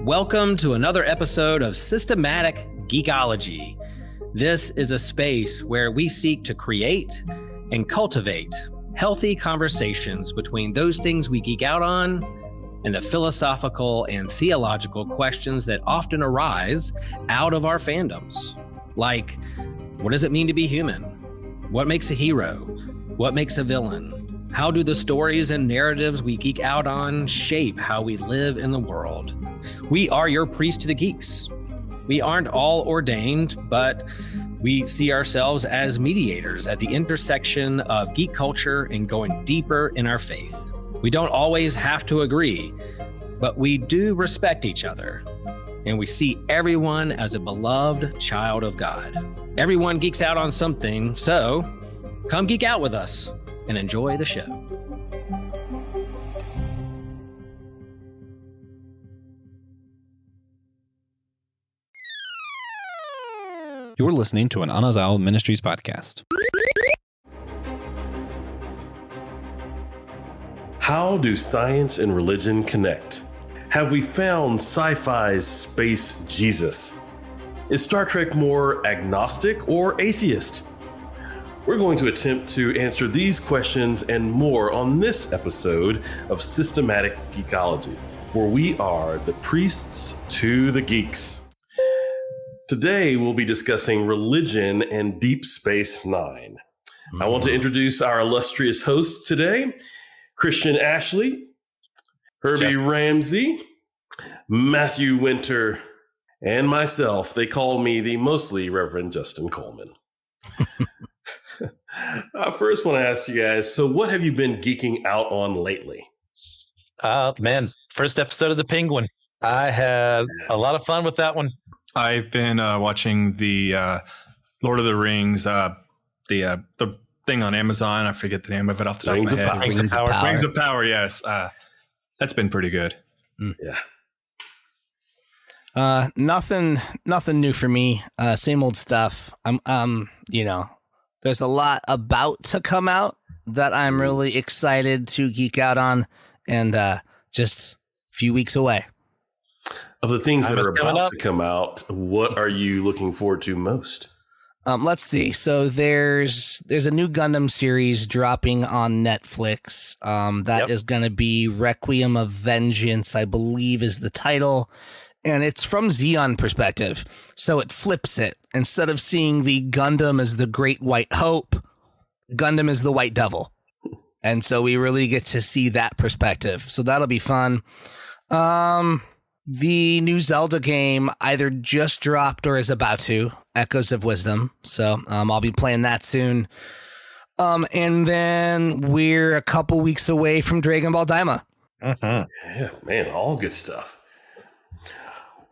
Welcome to another episode of Systematic Geekology. This is a space where we seek to create and cultivate healthy conversations between those things we geek out on and the philosophical and theological questions that often arise out of our fandoms. Like, what does it mean to be human? What makes a hero? What makes a villain? How do the stories and narratives we geek out on shape how we live in the world? We are your priest to the geeks. We aren't all ordained, but we see ourselves as mediators at the intersection of geek culture and going deeper in our faith. We don't always have to agree, but we do respect each other, and we see everyone as a beloved child of God. Everyone geeks out on something, so come geek out with us and enjoy the show. You're listening to an Anazal Ministries podcast. How do science and religion connect? Have we found sci-fi's space Jesus? Is Star Trek more agnostic or atheist? We're going to attempt to answer these questions and more on this episode of Systematic Geekology, where we are the priests to the geeks. Today, we'll be discussing religion and Deep Space Nine. I want to introduce our illustrious hosts today, Christian Ashley, Herbie Ramsey, Matthew Winter, and myself. They call me the mostly Reverend Justin Coleman. I first want to ask you guys, so what have you been geeking out on lately? First episode of The Penguin. I had a lot of fun with that one. I've been watching the Lord of the Rings, the thing on Amazon. I forget the name of it off the top of my head. Rings of Power. Yes, that's been pretty good. Yeah. Nothing new for me. Same old stuff. There's a lot about to come out that I'm really excited to geek out on, and just a few weeks away. Of the things that are about to come out, what are you looking forward to most? Let's see. So there's a new Gundam series dropping on Netflix. That is going to be Requiem of Vengeance, I believe is the title. And it's from Zeon perspective. So it flips it. Instead of seeing the Gundam as the Great White Hope, Gundam is the White Devil. And so we really get to see that perspective. So that'll be fun. The new Zelda game either just dropped or is about to, Echoes of Wisdom. So I'll be playing that soon. And then we're a couple weeks away from Dragon Ball Daima. Yeah, man, all good stuff.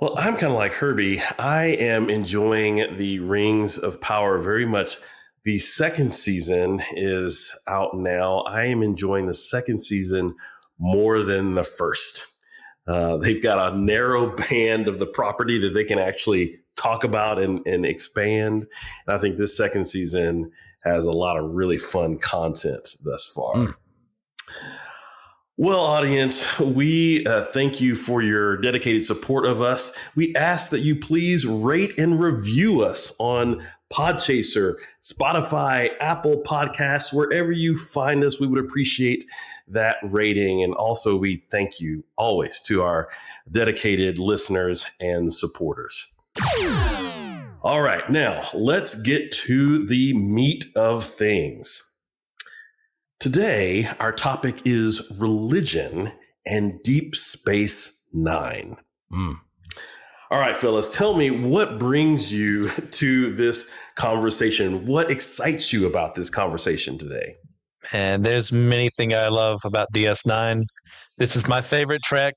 Well, I'm kind of like Herbie. I am enjoying the Rings of Power very much. The second season is out now. I am enjoying the second season more than the first. They've got a narrow band of the property that they can actually talk about and expand. And I think this second season has a lot of really fun content thus far. Well, audience, we thank you for your dedicated support of us. We ask that you please rate and review us on Podchaser, Spotify, Apple Podcasts, wherever you find us. We would appreciate that rating. And also, we thank you always to our dedicated listeners and supporters. All right, now let's get to the meat of things. Today, our topic is religion and Deep Space Nine. All right, fellas, tell me what brings you to this conversation. What excites you about this conversation today? And there's many things I love about DS9. This is my favorite Trek.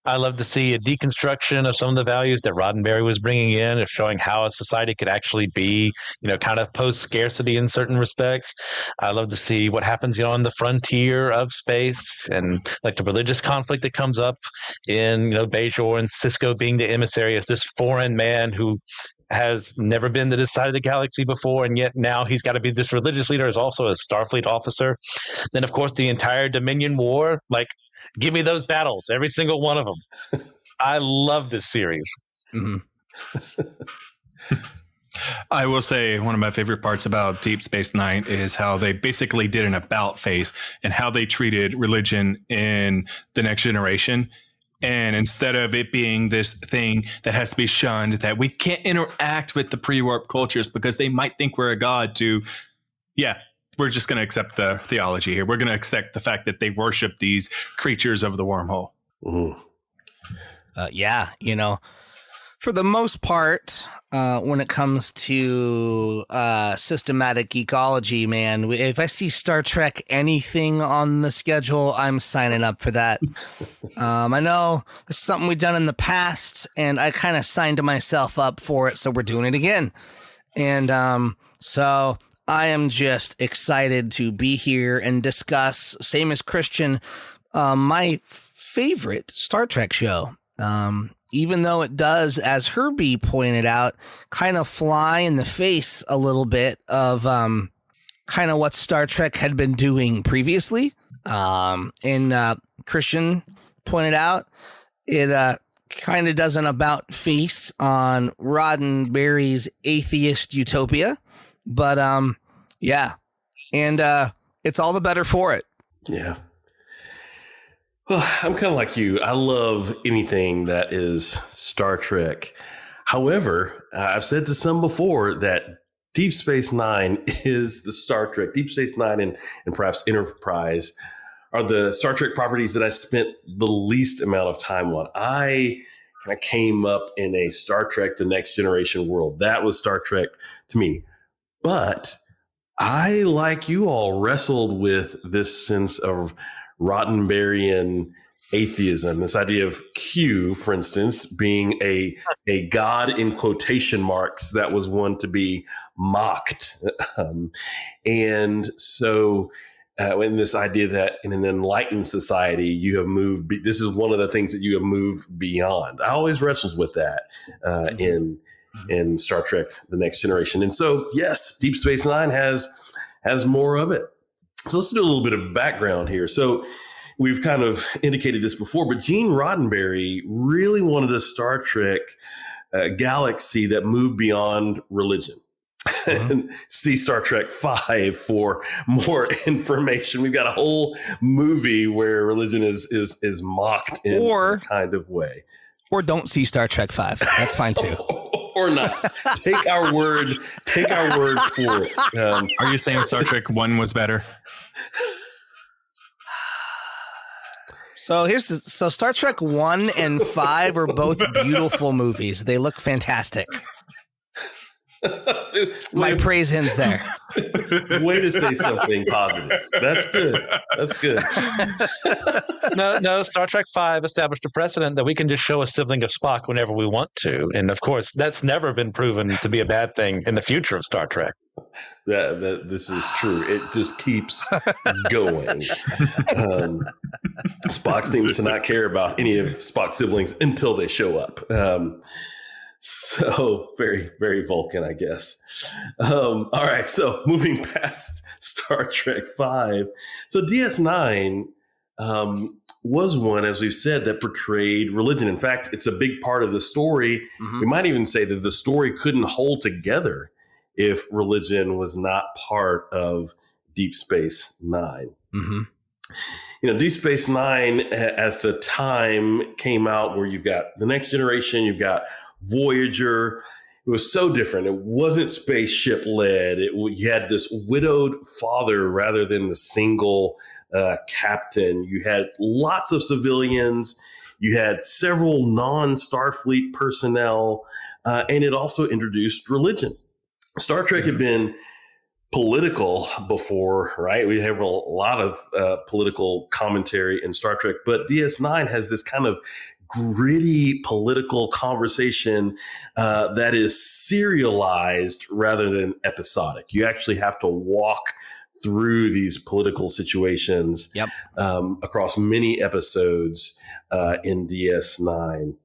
I love to see a deconstruction of some of the values that Roddenberry was bringing in, of showing how a society could actually be, kind of post-scarcity in certain respects. I love to see what happens, on the frontier of space, and like the religious conflict that comes up in, Bajor and Cisco being the emissary as this foreign man who has never been to this side of the galaxy before, and yet now he's got to be this religious leader as also a Starfleet officer. Then, of course, the entire Dominion War, Give me those battles, every single one of them. I love this series. Mm-hmm. I will say one of my favorite parts about Deep Space Nine is how they basically did an about face and how they treated religion in The Next Generation. And instead of it being this thing that has to be shunned, that we can't interact with the pre-warp cultures because they might think we're a god, to, yeah, we're just going to accept the theology here. We're going to accept the fact that they worship these creatures of the wormhole. Yeah, for the most part, when it comes to systematic geekology, man, if I see Star Trek anything on the schedule, I'm signing up for that. I know it's something we've done in the past, and I kind of signed myself up for it, so we're doing it again. And so I am just excited to be here and discuss, same as Christian, my favorite Star Trek show. Even though it does, as Herbie pointed out, kind of fly in the face a little bit of kind of what Star Trek had been doing previously. And Christian pointed out, it kind of does an about face on Roddenberry's atheist utopia. But yeah, and it's all the better for it. Yeah. Well, I'm kind of like you. I love anything that is Star Trek. However, I've said to some before that Deep Space Nine is the Star Trek. Deep Space Nine and perhaps Enterprise are the Star Trek properties that I spent the least amount of time on. I kind of came up in a Star Trek The Next Generation world. That was Star Trek to me. But I, like you all, wrestled with this sense of Roddenberryan atheism, this idea of Q, for instance, being a god in quotation marks that was one to be mocked. And so in this idea that in an enlightened society, you have moved, this is one of the things that you have moved beyond. I always wrestled with that in Star Trek, The Next Generation. And so, yes, Deep Space Nine has more of it. So let's do a little bit of background here. So we've kind of indicated this before, but Gene Roddenberry really wanted a Star Trek galaxy that moved beyond religion. And see Star Trek 5 for more information. We've got a whole movie where religion is mocked in a kind of way. Or don't see Star Trek 5. That's fine too. Or not. Take our word for it. Are you saying Star Trek 1 was better? So Star Trek 1 and 5 are both beautiful movies. They look fantastic. My praise ends there. Way to say something positive. That's good. No, Star Trek 5 established a precedent that we can just show a sibling of Spock whenever we want to. And of course, that's never been proven to be a bad thing in the future of Star Trek. This is true. It just keeps going. Spock seems to not care about any of Spock's siblings until they show up. So very, very Vulcan, I guess. All right. So moving past Star Trek 5. So DS9 was one, as we've said, that portrayed religion. In fact, it's a big part of the story. Mm-hmm. We might even say that the story couldn't hold together if religion was not part of Deep Space Nine. Mm-hmm. Deep Space Nine at the time came out where you've got The Next Generation, you've got Voyager. It was so different. It wasn't spaceship led. You had this widowed father rather than the single captain. You had lots of civilians. You had several non-Starfleet personnel, and it also introduced religion. Star Trek had been political before, right? We have a lot of political commentary in Star Trek, but DS9 has this kind of gritty political conversation that is serialized rather than episodic. You actually have to walk through these political situations across many episodes in DS9.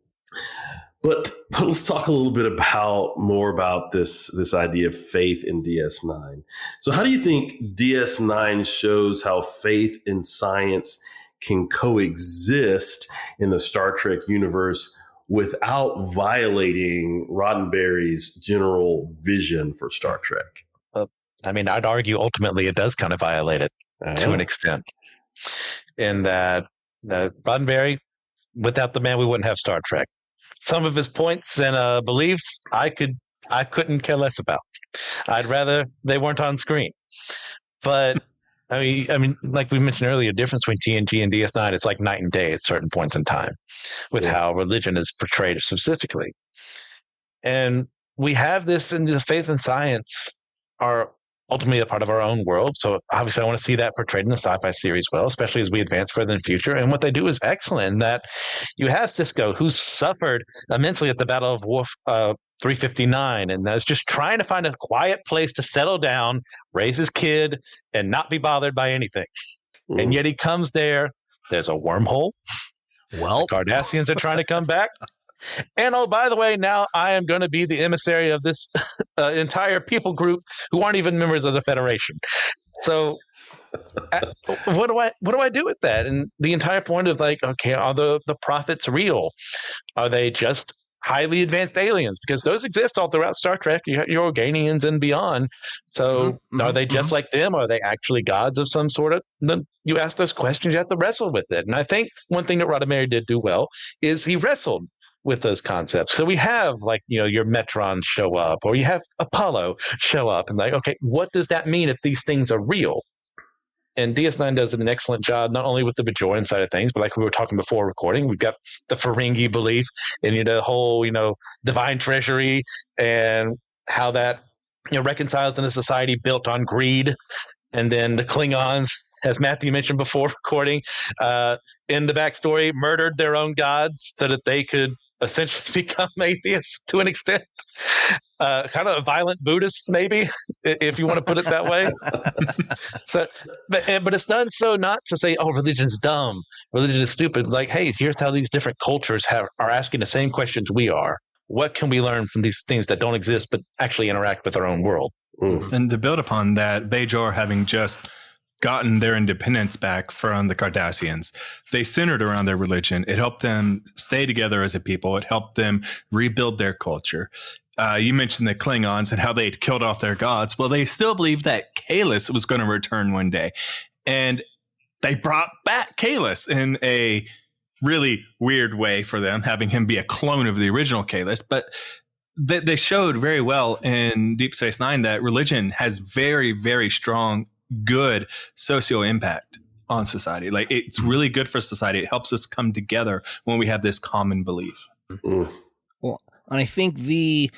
But let's talk a little bit more about this idea of faith in DS9. So how do you think DS9 shows how faith in science can coexist in the Star Trek universe without violating Roddenberry's general vision for Star Trek? I mean, I'd argue ultimately it does kind of violate it to an extent, in that Roddenberry, without the man, we wouldn't have Star Trek. Some of his points and beliefs, I couldn't care less about. I'd rather they weren't on screen. But I mean, like we mentioned earlier, the difference between TNG and DS9, it's like night and day at certain points in time with how religion is portrayed specifically. And we have this in the faith and science are ultimately a part of our own world. So obviously I want to see that portrayed in the sci-fi series well, especially as we advance further in the future. And what they do is excellent in that you have Sisko, who suffered immensely at the Battle of Wolf 359, and is just trying to find a quiet place to settle down, raise his kid, and not be bothered by anything. And yet he comes there. There's a wormhole. Well, the Cardassians are trying to come back. And oh, by the way, now I am going to be the emissary of this entire people group who aren't even members of the Federation. So what do I do with that? And the entire point of like, okay, are the prophets real? Are they just highly advanced aliens? Because those exist all throughout Star Trek, your Organians and beyond. So are they just like them? Are they actually gods of some sort of? Then you ask those questions, you have to wrestle with it. And I think one thing that Roddenberry did do well is he wrestled with those concepts. So we have like, your Metrons show up, or you have Apollo show up, and like, okay, what does that mean if these things are real? And DS9 does an excellent job, not only with the Bajoran side of things, but like we were talking before recording, we've got the Ferengi belief and the whole, divine treasury and how that reconciles in a society built on greed. And then the Klingons, as Matthew mentioned before recording, in the backstory, murdered their own gods so that they could essentially become atheists to an extent. Kind of violent Buddhists, maybe, if you want to put it that way. So, but it's done so not to say, oh, religion's dumb, religion is stupid. Like, hey, here's how these different cultures are asking the same questions we are. What can we learn from these things that don't exist but actually interact with our own world? And to build upon that, Bajor having just gotten their independence back from the Cardassians, they centered around their religion. It helped them stay together as a people. It helped them rebuild their culture. You mentioned the Klingons and how they'd killed off their gods. Well, they still believed that Kahless was going to return one day. And they brought back Kahless in a really weird way for them, having him be a clone of the original Kahless. But they showed very well in Deep Space Nine that religion has very, very strong, good socio impact on society. Like, it's really good for society. It helps us come together when we have this common belief. Well, and I think the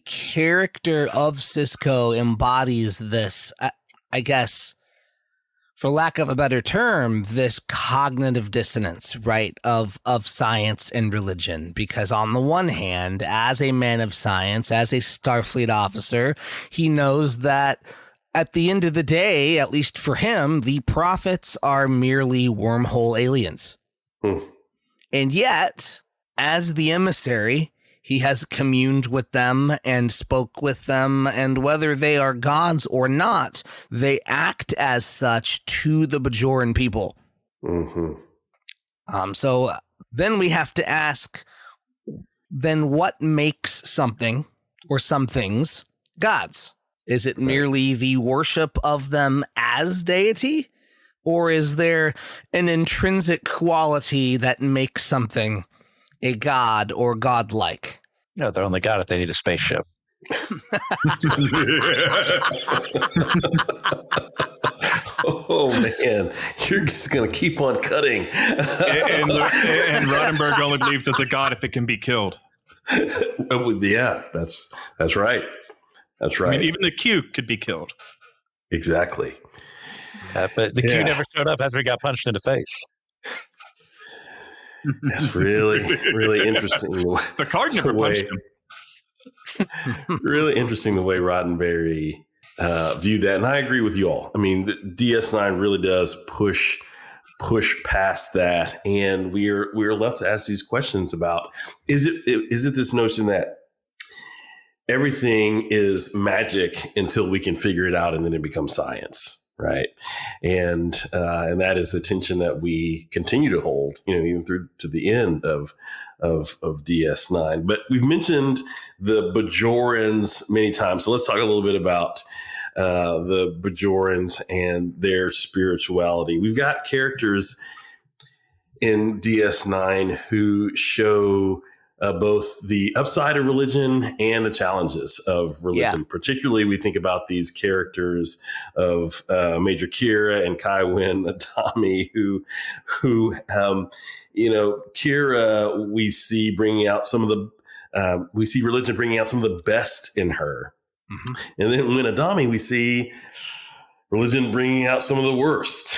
character of Sisko embodies this, I guess, for lack of a better term, this cognitive dissonance, right, of science and religion. Because on the one hand, as a man of science, as a Starfleet officer, he knows that at the end of the day, at least for him, the prophets are merely wormhole aliens. And yet, as the emissary, he has communed with them and spoke with them, and whether they are gods or not, they act as such to the Bajoran people. So then we have to ask, then what makes something or some things gods? Is it merely the worship of them as deity? Or is there an intrinsic quality that makes something a god or godlike? No, they're only god if they need a spaceship. Oh, man. You're just going to keep on cutting. and Roddenberry only believes it's a god if it can be killed. Yeah, that's right. That's right. I mean, even the Q could be killed. Exactly. But the Q never showed up after he got punched in the face. That's really, really interesting. The card never punched him. Really interesting the way Roddenberry viewed that. And I agree with you all. I mean, the DS9 really does push past that. And we're left to ask these questions about, is it this notion that everything is magic until we can figure it out and then it becomes science? Right. And that is the tension that we continue to hold, even through to the end of DS9. But we've mentioned the Bajorans many times. So let's talk a little bit about the Bajorans and their spirituality. We've got characters in DS9 who show both the upside of religion and the challenges of religion. Yeah. Particularly, we think about these characters of Major Kira and Kai Wynn Adami, who Kira, we see bringing out some of the, we see religion bringing out some of the best in her. Mm-hmm. And then Wynn Adami, we see religion bringing out some of the worst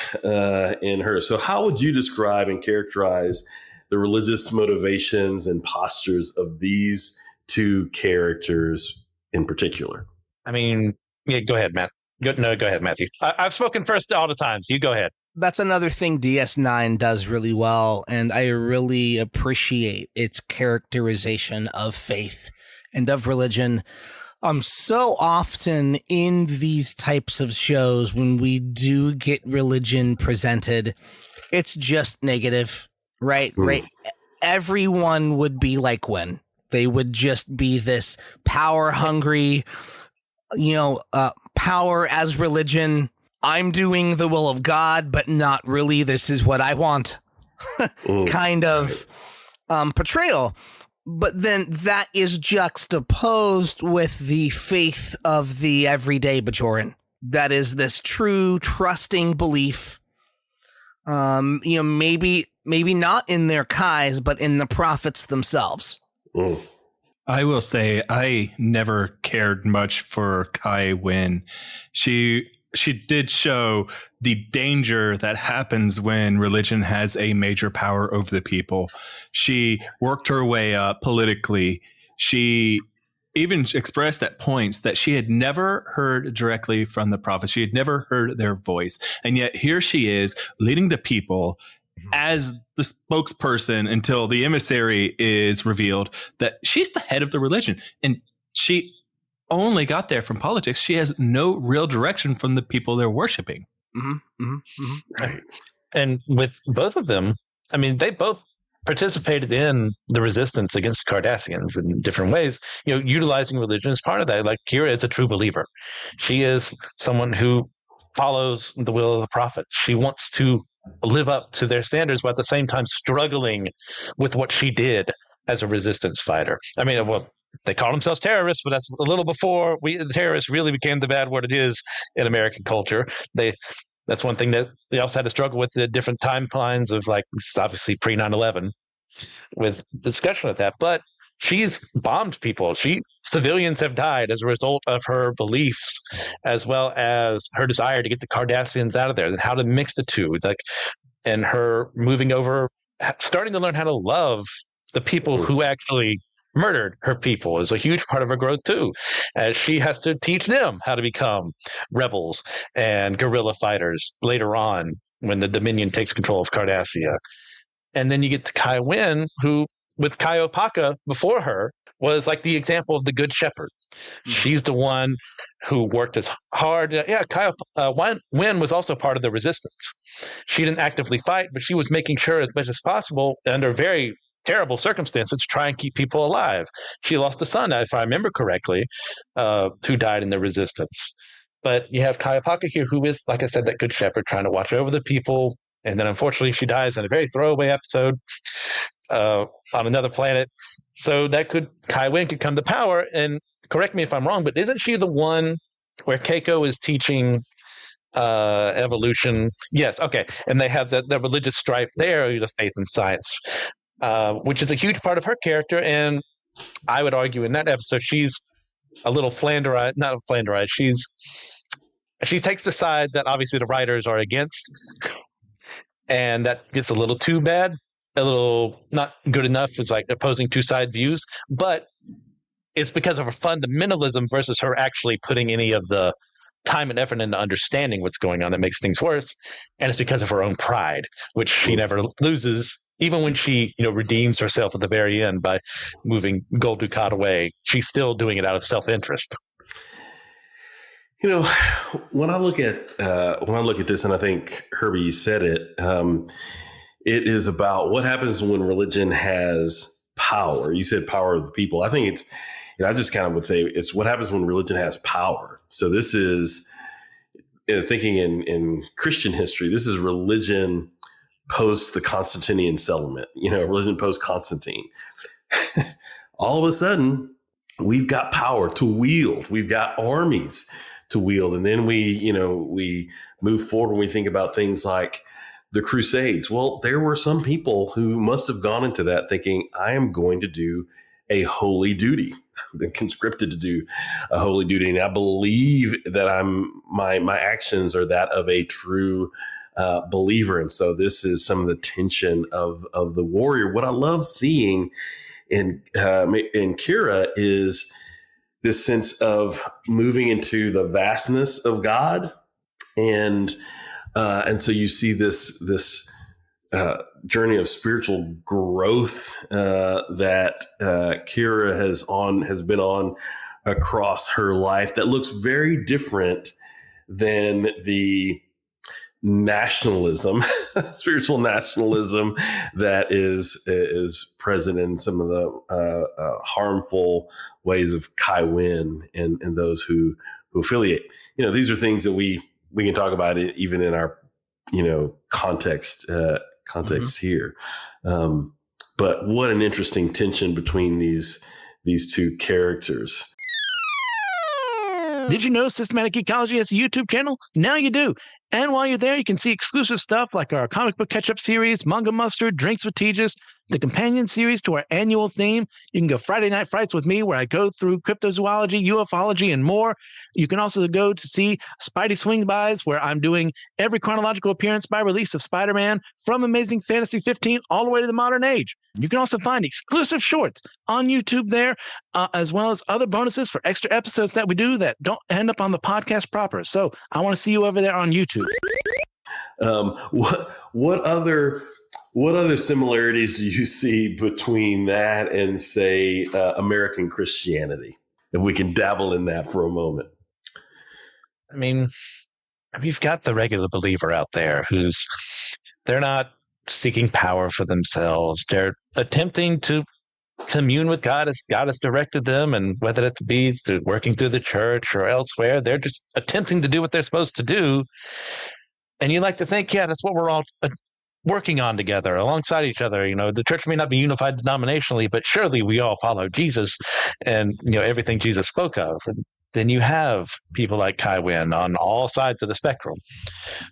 in her. So how would you describe and characterize the religious motivations and postures of these two characters in particular? I mean, yeah, go ahead, Matt. Go ahead, Matthew. I've spoken first all the time, so you go ahead. That's another thing DS9 does really well, and I really appreciate its characterization of faith and of religion. So often in these types of shows, when we do get religion presented, it's just negative. Right. Everyone would be like Gwen. They would just be this power hungry, power as religion. I'm doing the will of God, but not really. This is what I want kind of portrayal. But then that is juxtaposed with the faith of the everyday Bajoran. That is this true trusting belief. Maybe not in their Kais, but in the prophets themselves. I will say I never cared much for Kai Wynn. She did show the danger that happens when religion has a major power over the people. She worked her way up politically. She even expressed at points that she had never heard directly from the prophets. She had never heard their voice. And yet here she is leading the people as the spokesperson until the emissary is revealed that she's the head of the religion. And she only got there from politics. She has no real direction from the people they're worshiping. Mm-hmm. Mm-hmm. Mm-hmm. Right. And with both of them, I mean, they both participated in the resistance against the Cardassians in different ways, utilizing religion as part of that. Like Kira is a true believer. She is someone who follows the will of the prophet. She wants to live up to their standards, but at the same time struggling with what she did as a resistance fighter. I mean, well, they call themselves terrorists, but that's a little before the terrorists really became the bad word it is in American culture. That's one thing that they also had to struggle with, the different timelines of, like, obviously pre 9/11 with discussion of that. But she's bombed people. Civilians have died as a result of her beliefs, as well as her desire to get the Cardassians out of there, and how to mix the two. And her moving over, starting to learn how to love the people who actually murdered her people is a huge part of her growth too, as she has to teach them how to become rebels and guerrilla fighters later on when the Dominion takes control of Cardassia. And then you get to Kai Wynn, who, with Kai Opaka before her, was like the example of the good shepherd. Mm-hmm. She's the one who worked as hard. Yeah, Wynn was also part of the resistance. She didn't actively fight, but she was making sure as much as possible, under very terrible circumstances, to try and keep people alive. She lost a son, if I remember correctly, who died in the resistance. But you have Kai Opaka here, who is, like I said, that good shepherd trying to watch over the people. And then unfortunately she dies in a very throwaway episode on another planet. So Kai Wynn could come to power. And correct me if I'm wrong, but isn't she the one where Keiko is teaching evolution? Yes, okay. And they have the religious strife there, the faith and science, which is a huge part of her character. And I would argue in that episode, she's a little Flanderized. She takes the side that obviously the writers are against, and that gets a little too bad, a little not good enough. It's like opposing two-side views, but it's because of her fundamentalism versus her actually putting any of the time and effort into understanding what's going on that makes things worse. And it's because of her own pride, which she never loses, even when she, redeems herself at the very end by moving Gul Dukat away. She's still doing it out of self-interest. You know, when I look at this, and I think Herbie said it, it is about what happens when religion has power. You said power of the people. I think it's, I just kind of would say it's what happens when religion has power. So this is thinking in Christian history. This is religion post the Constantinian settlement. Religion post Constantine. All of a sudden, we've got power to wield. We've got armies to wield. And then we move forward when we think about things like the Crusades. Well, there were some people who must have gone into that thinking, I am going to do a holy duty. I've been conscripted to do a holy duty. And I believe that my actions are that of a true believer. And so this is some of the tension of the warrior. What I love seeing in Kira is this sense of moving into the vastness of God, and so you see this journey of spiritual growth that Kira has been on across her life that looks very different than the nationalism, spiritual nationalism that is present in some of the harmful ways of Kai Wen and those who affiliate. These are things that we can talk about it even in our context here. But what an interesting tension between these two characters. Did you know Systematic Ecology has a YouTube channel? Now you do. And while you're there, you can see exclusive stuff like our comic book catch-up series, Manga Mustard, Drinks with Tejas, the companion series to our annual theme. You can go Friday Night Frights with me, where I go through cryptozoology, ufology, and more. You can also go to see Spidey Swing Bys, where I'm doing every chronological appearance by release of Spider-Man from Amazing Fantasy 15 all the way to the modern age. You can also find exclusive shorts on YouTube there, as well as other bonuses for extra episodes that we do that don't end up on the podcast proper. So I want to see you over there on YouTube. What other similarities do you see between that and, say, American Christianity? If we can dabble in that for a moment. I mean, you've got the regular believer out there they're not seeking power for themselves. They're attempting to commune with God as God has directed them, and whether it be through working through the church or elsewhere, they're just attempting to do what they're supposed to do. And you like to think, yeah, that's what we're all working on together alongside each other. The church may not be unified denominationally, but surely we all follow Jesus and everything Jesus spoke of. And then you have people like Kai Wen on all sides of the spectrum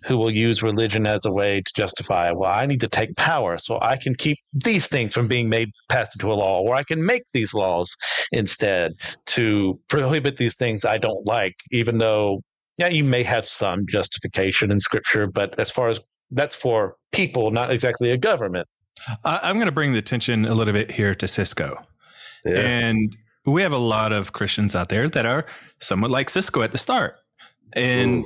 who will use religion as a way to justify, well, I need to take power so I can keep these things from being made passed into a law, or I can make these laws instead to prohibit these things I don't like, even though, yeah, you may have some justification in scripture, but as far as that's for people, not exactly a government. I'm going to bring the tension a little bit here to Cisco. Yeah. And we have a lot of Christians out there that are somewhat like Cisco at the start. And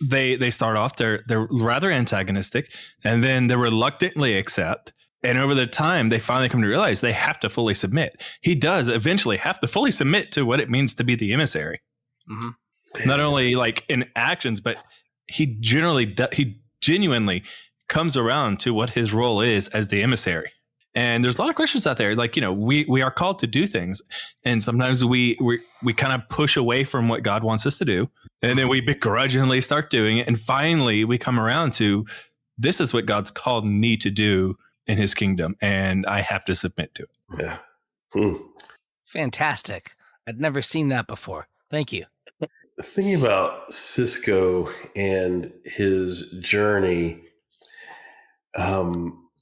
they start off, they're rather antagonistic, and then they reluctantly accept. And over the time, they finally come to realize they have to fully submit. He does eventually have to fully submit to what it means to be the emissary. Mm-hmm. Not only like in actions, but he genuinely comes around to what his role is as the emissary. And there's a lot of Christians out there, like, we are called to do things. And sometimes we kind of push away from what God wants us to do. And then we begrudgingly start doing it. And finally, we come around to, this is what God's called me to do in his kingdom. And I have to submit to it. Yeah. Fantastic. I'd never seen that before. Thank you. Thinking about Cisco and his journey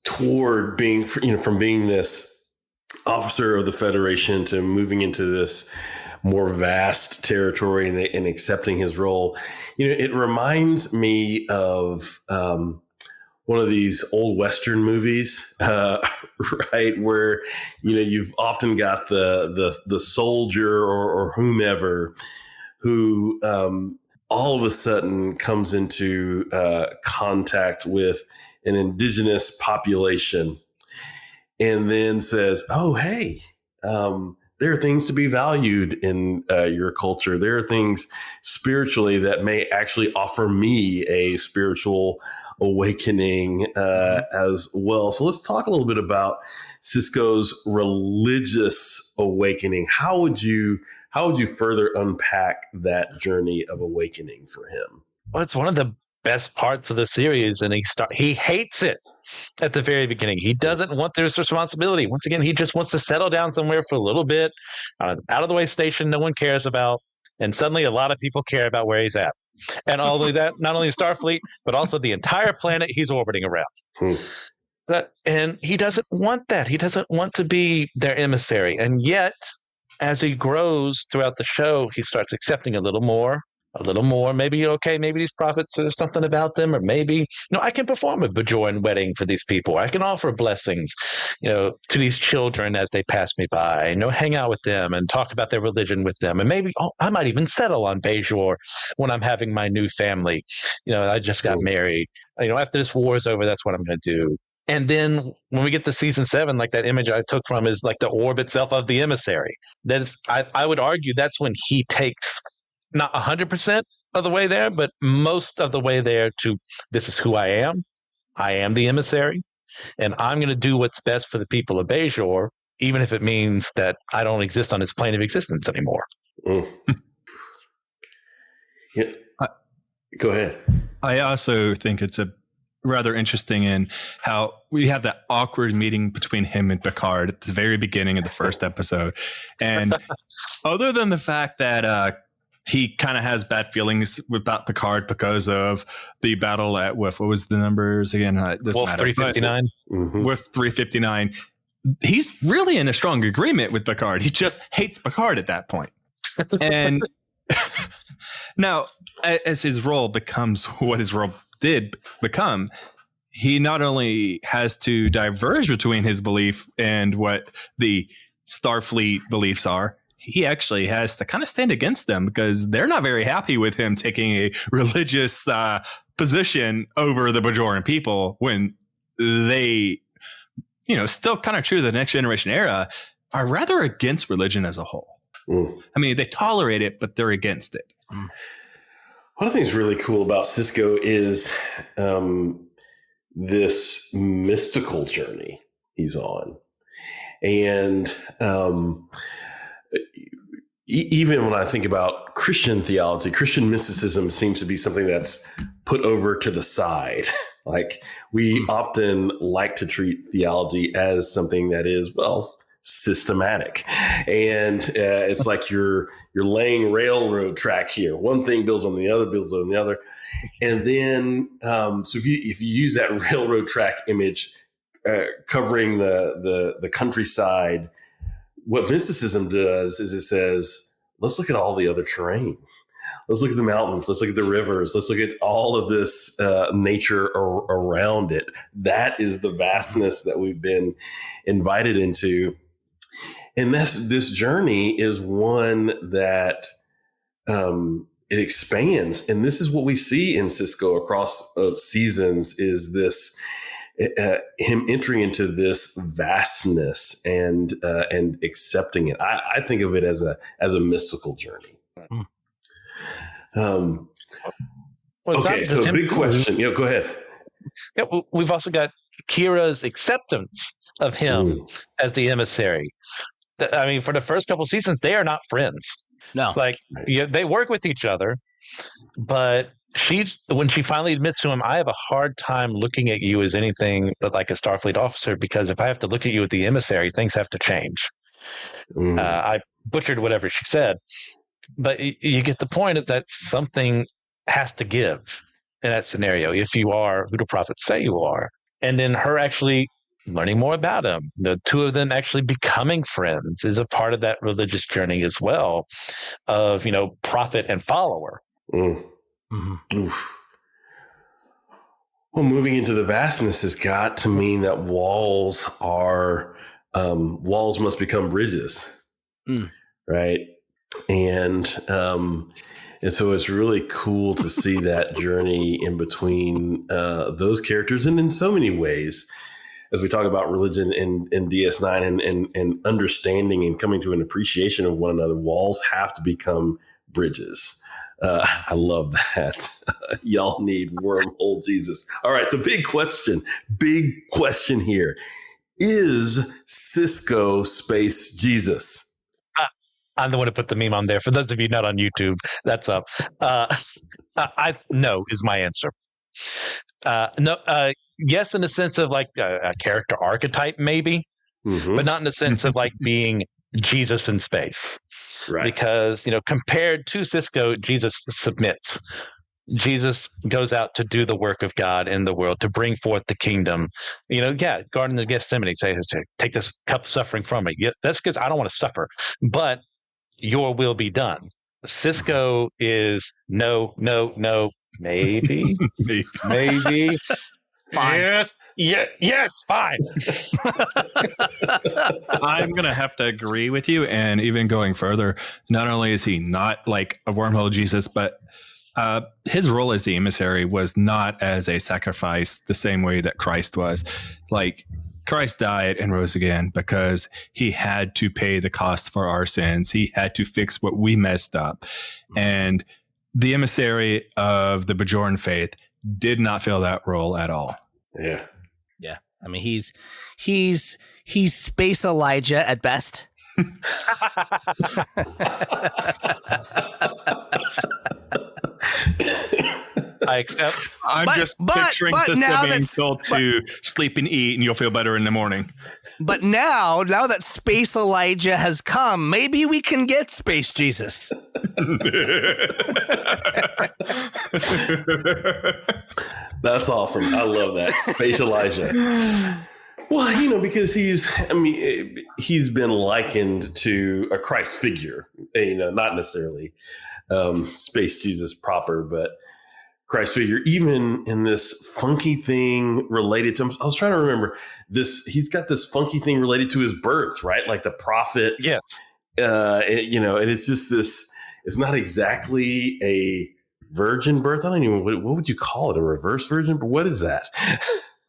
toward being, from being this officer of the Federation to moving into this more vast territory and accepting his role, it reminds me of one of these old Western movies, right? Where, you've often got the soldier or whomever who all of a sudden comes into contact with an indigenous population and then says, oh, hey, there are things to be valued in your culture. There are things spiritually that may actually offer me a spiritual awakening as well. So let's talk a little bit about Sisko's religious awakening. How would you further unpack that journey of awakening for him? Well, it's one of the best parts of the series, and he hates it at the very beginning. He doesn't want this responsibility. Once again, he just wants to settle down somewhere for a little bit, out of the way station no one cares about, and suddenly a lot of people care about where he's at. And not only Starfleet, but also the entire planet he's orbiting around. And he doesn't want that. He doesn't want to be their emissary. And yet, as he grows throughout the show, he starts accepting a little more. Maybe, okay, maybe these prophets, there's something about them, or maybe, I can perform a Bajoran wedding for these people. I can offer blessings, to these children as they pass me by, hang out with them and talk about their religion with them. And maybe, I might even settle on Bajor when I'm having my new family. I just got married. After this war is over, that's what I'm going to do. And then when we get to season 7, like that image I took from is like the orb itself of the emissary. I would argue that's when he takes not 100% of the way there, but most of the way there to, this is who I am. I am the emissary, and I'm going to do what's best for the people of Bajor, even if it means that I don't exist on this plane of existence anymore. Yeah. Go ahead. I also think it's a rather interesting in how we have that awkward meeting between him and Picard at the very beginning of the first episode. And other than the fact that he kind of has bad feelings about Picard because of the battle at Wolf. What was the numbers again? Wolf 359. Wolf 359. He's really in a strong agreement with Picard. He just hates Picard at that point. And now, as his role becomes what his role did become, he not only has to diverge between his belief and what the Starfleet beliefs are, he actually has to kind of stand against them because they're not very happy with him taking a religious position over the Bajoran people when they, still kind of true to the next generation era, are rather against religion as a whole. I mean, they tolerate it, but they're against it. One of the things really cool about Sisko is this mystical journey he's on. And even when I think about Christian theology, Christian mysticism seems to be something that's put over to the side. Like we often like to treat theology as something that is, systematic. And it's like you're laying railroad track here. One thing builds on the other, builds on the other. And then, so if you use that railroad track image covering the countryside, what mysticism does is it says, let's look at all the other terrain. Let's look at the mountains. Let's look at the rivers. Let's look at all of this nature around it. That is the vastness that we've been invited into. And this journey is one that it expands. And this is what we see in Sisko across seasons is this him entering into this vastness and accepting it. I think of it as a mystical journey. Okay, so big question. Go ahead. Yeah, we've also got Kira's acceptance of him as the emissary. I mean, for the first couple seasons, they are not friends. No, they work with each other, but when she finally admits to him, I have a hard time looking at you as anything but like a Starfleet officer, because if I have to look at you as the emissary, things have to change. I butchered whatever she said, but you get the point is that something has to give in that scenario if you are who the prophets say you are. And then her actually learning more about him, the two of them actually becoming friends is a part of that religious journey as well of, prophet and follower. Oof. Well, moving into the vastness has got to mean that walls must become bridges, right? And so it's really cool to see that journey in between those characters, and in so many ways, as we talk about religion in DS9 and understanding and coming to an appreciation of one another, walls have to become bridges. I love that. Y'all need wormhole Jesus. All right. So big question here. Is Cisco Space Jesus? I'm the one who put the meme on there. For those of you not on YouTube, that's up. No is my answer. No, yes, in the sense of like a character archetype, maybe, but not in the sense of like being Jesus in space. Right. Because, compared to Cisco, Jesus submits. Jesus goes out to do the work of God in the world, to bring forth the kingdom. Garden of Gethsemane says, take this cup of suffering from me. Yeah, that's because I don't want to suffer, but your will be done. Cisco is no, maybe, maybe. Fine. Yes, fine. I'm going to have to agree with you. And even going further, not only is he not like a wormhole Jesus, but his role as the emissary was not as a sacrifice the same way that Christ was. Like, Christ died and rose again because he had to pay the cost for our sins. He had to fix what we messed up. And the emissary of the Bajoran faith did not fill that role at all. Yeah. Yeah. I mean, he's Space Elijah at best. I accept. I'm just picturing Cisco being told to sleep and eat, and you'll feel better in the morning. But now that Space Elijah has come, maybe we can get Space Jesus. That's awesome. I love that. Space Elijah. Well, because he's been likened to a Christ figure, not necessarily Space Jesus proper, but Christ figure, even in this funky thing related to him. I was trying to remember this. He's got this funky thing related to his birth, right? Like the prophet. Yes. And it's just this, it's not exactly a virgin birth. I don't even, what would you call it? A reverse virgin? But what is that?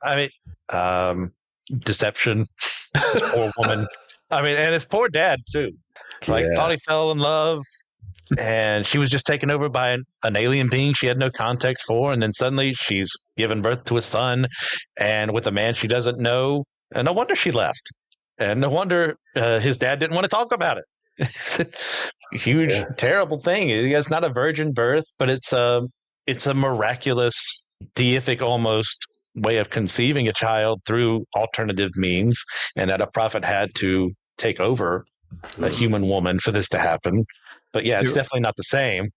I mean, deception. This poor woman. I mean, and his poor dad too. Thought he fell in love. And she was just taken over by an alien being she had no context for. And then suddenly she's given birth to a son and with a man she doesn't know. And no wonder she left. And no wonder his dad didn't want to talk about it. It's a huge, terrible thing. It's not a virgin birth, but it's a miraculous, deific almost way of conceiving a child through alternative means. And that a prophet had to take over a human woman for this to happen. But yeah, it's definitely not the same.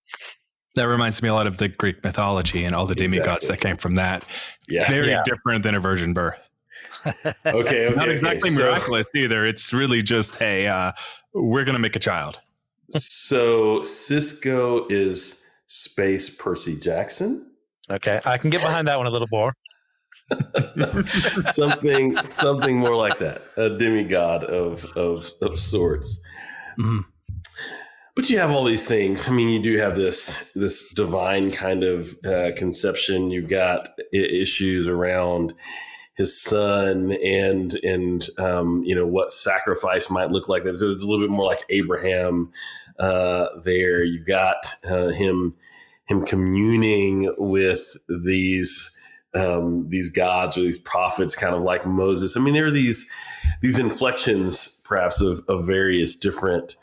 That reminds me a lot of the Greek mythology and all the demigods that came from that. Yeah. Very different than a virgin birth. Okay. Not exactly miraculous either. It's really just, hey, we're going to make a child. So Cisco is Space Percy Jackson. Okay. I can get behind that one a little more. something more like that. A demigod of sorts. Mm-hmm. But you have all these things. I mean, you do have this divine kind of conception. You've got issues around his son and what sacrifice might look like. So it's a little bit more like Abraham there. You've got him communing with these gods or these prophets, kind of like Moses. I mean, there are these inflections, perhaps, of various different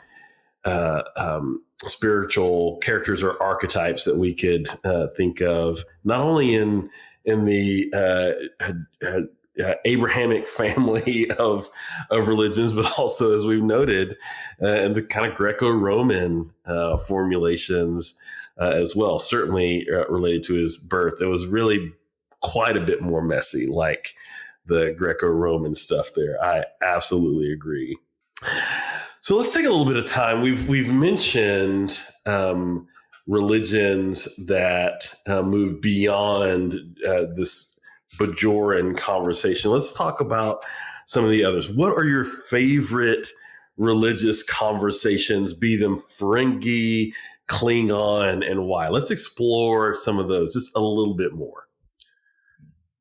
spiritual characters or archetypes that we could think of, not only in the Abrahamic family of religions, but also, as we've noted, in the kind of Greco-Roman formulations as well. Certainly related to his birth, it was really quite a bit more messy, like the Greco-Roman stuff there. I absolutely agree. So let's take a little bit of time. We've mentioned religions that move beyond this Bajoran conversation. Let's talk about some of the others. What are your favorite religious conversations, be them Ferengi, Klingon, and why? Let's explore some of those just a little bit more.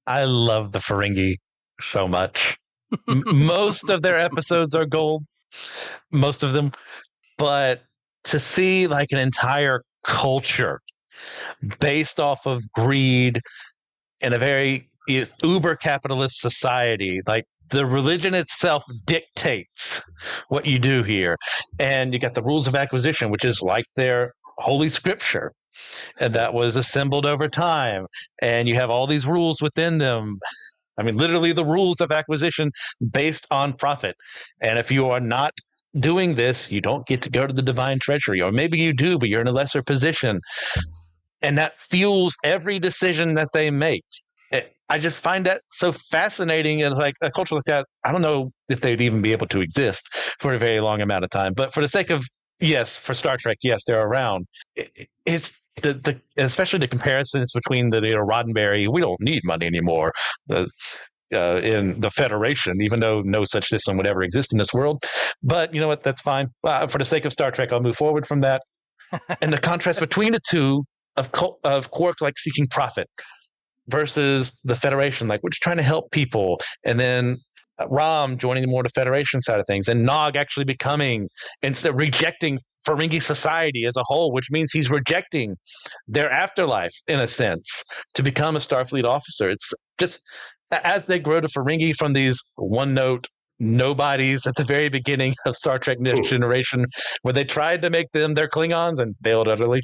I love the Ferengi so much. Most of their episodes are gold, most of them. But to see like an entire culture based off of greed in a very uber capitalist society, like the religion itself dictates what you do here. And you got the rules of acquisition, which is like their holy scripture, and that was assembled over time. And you have all these rules within them. I mean, literally the rules of acquisition based on profit. And if you are not doing this, you don't get to go to the divine treasury, or maybe you do, but you're in a lesser position. And that fuels every decision that they make. I just find that so fascinating. And like a culture like that, I don't know if they'd even be able to exist for a very long amount of time. But for the sake of, yes, for Star Trek, yes, they're around. It's the especially the comparisons between the Roddenberry, we don't need money anymore, in the Federation, even though no such system would ever exist in this world. But you know what? That's fine. For the sake of Star Trek, I'll move forward from that. And the contrast between the two of Quark like seeking profit versus the Federation, like we're just trying to help people, and then Rom joining more the Federation side of things, and Nog actually becoming, instead of rejecting Ferengi society as a whole, which means he's rejecting their afterlife in a sense to become a Starfleet officer. It's just as they grow to Ferengi from these one-note nobodies at the very beginning of Star Trek Next Generation, where they tried to make them their Klingons and failed utterly,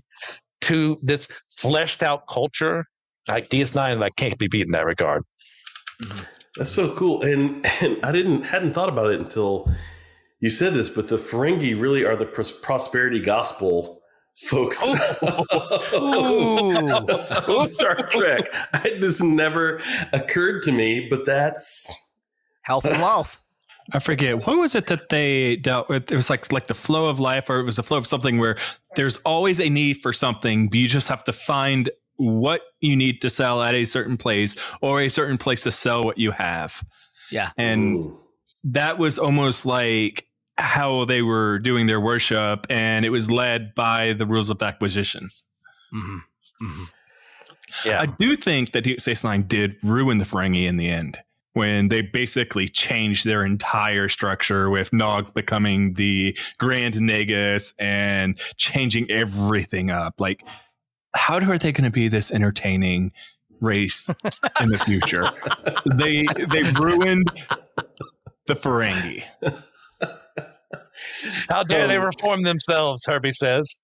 to this fleshed out culture like DS9, like can't be beat in that regard. That's so cool, and I hadn't thought about it until you said this, but the Ferengi really are the prosperity gospel folks of Star Trek. This never occurred to me, but that's health and wealth. I forget, what was it that they dealt with? It was like the flow of life, or it was the flow of something where there's always a need for something, but you just have to find what you need to sell at a certain place, or a certain place to sell what you have. Yeah. And that was almost like how they were doing their worship, and it was led by the rules of acquisition. Mm-hmm. Mm-hmm. Yeah. I do think that Deep Space Nine did ruin the Ferengi in the end, when they basically changed their entire structure, with Nog becoming the Grand Negus and changing everything up. Like, how are they going to be this entertaining race in the future? They ruined the Ferengi. How dare they reform themselves, Herbie says.